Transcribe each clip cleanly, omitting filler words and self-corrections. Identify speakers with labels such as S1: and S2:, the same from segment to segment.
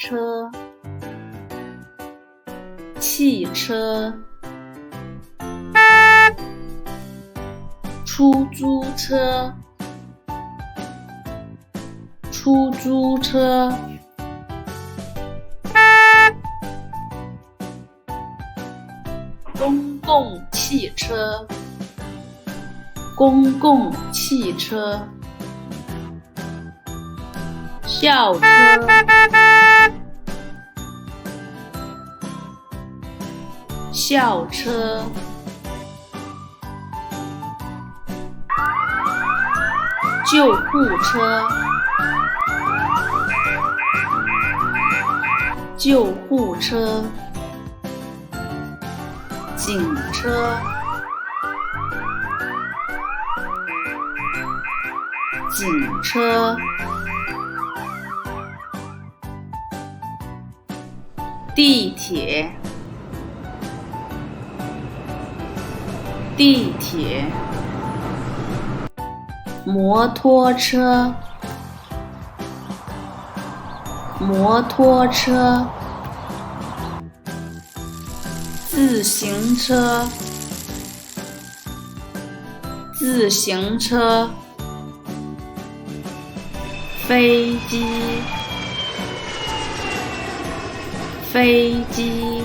S1: 车，汽车，出租车，出租车，公共汽车，公共汽车，校车，校车，救护车，救护车，警车，警车，地铁，地铁，摩托车，摩托车，自行车，自行车，飞机，飞机，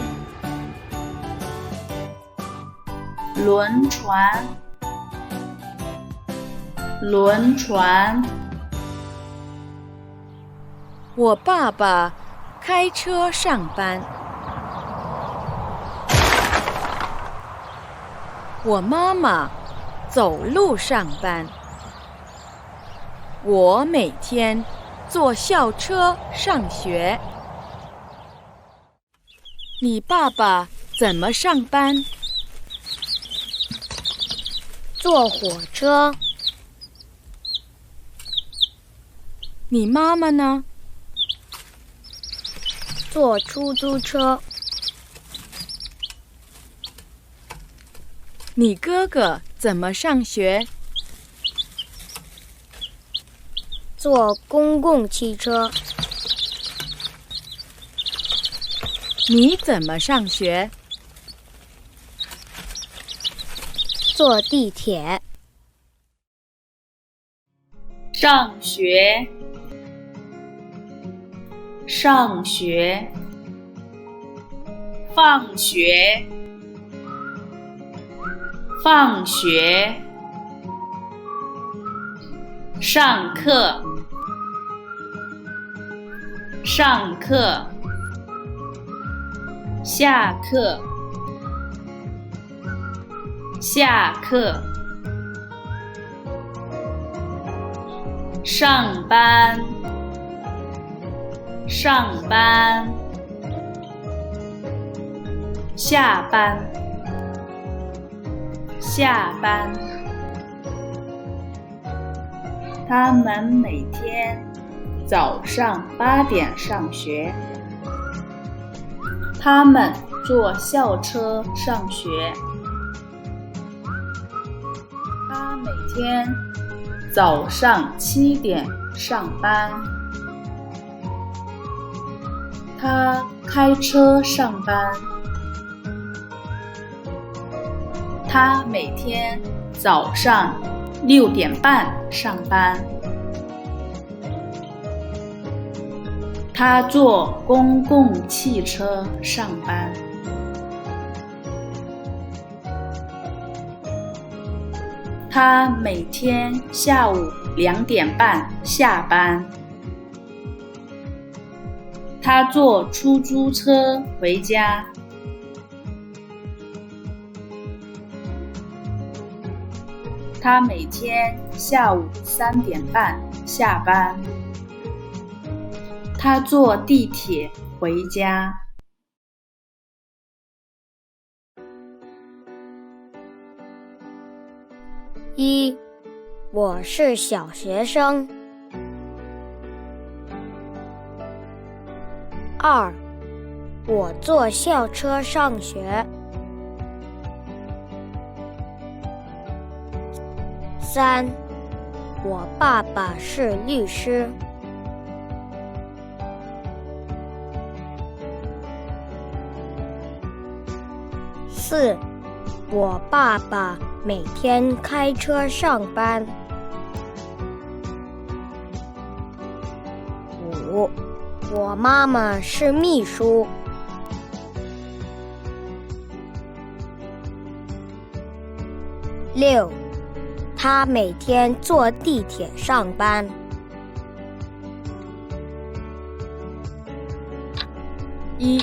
S1: 轮船，轮船。
S2: 我爸爸开车上班，我妈妈走路上班，我每天坐校车上学。你爸爸怎么上班？
S3: 坐火车。
S2: 你妈妈呢？
S3: 坐出租车。
S2: 你哥哥怎么上学？
S3: 坐公共汽车。
S2: 你怎么上学？
S3: 坐地铁。
S1: 上学，上学，放学，放学，上课，上课，下课，下课，上班，上班，下班，下班。他们每天早上8点上学，他们坐校车上学。他每天早上7点上班，他开车上班。他每天早上6点半上班，他坐公共汽车上班。他每天下午2点半下班，他坐出租车回家。他每天下午3点半下班，他坐地铁回家。
S3: 1. 我是小学生。2. 我坐校车上学。3. 我爸爸是律师。4. 我爸爸每天开车上班。5. 我妈妈是秘书。6. 她每天坐地铁上班。
S2: 1.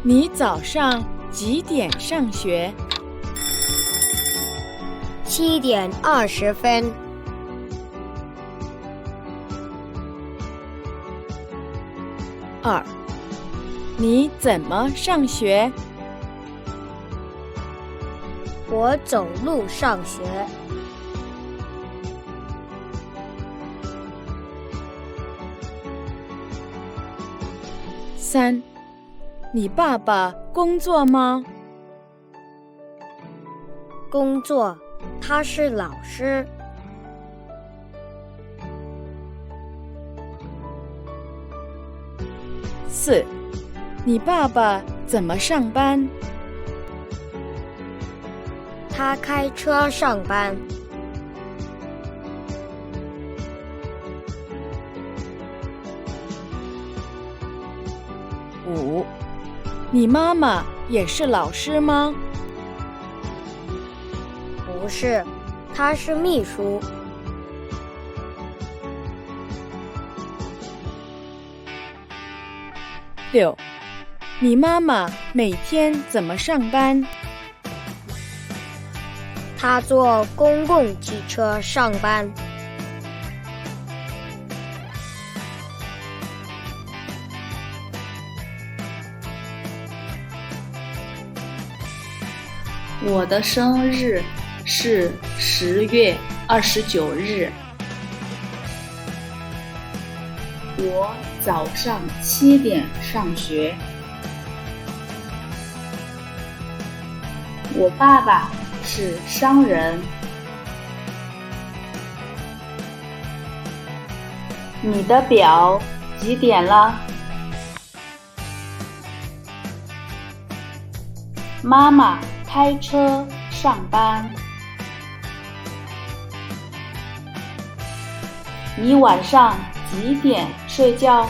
S2: 你早上几点上学
S3: 7点20分。
S2: 2. 你怎么上学？
S3: 我走路上学。
S2: 3. 你爸爸工作吗？
S3: 工作，他是老师。
S2: 4. 你爸爸怎么上班？
S3: 他开车上班。
S2: 5. 你妈妈也是老师吗？
S3: 不是，他是秘书。
S2: 6. 你妈妈每天怎么上班？
S3: 他坐公共汽车上班。
S1: 我的生日是10月29日。我早上7点上学。我爸爸是商人。你的表几点了？妈妈开车上班。你晚上几点睡觉？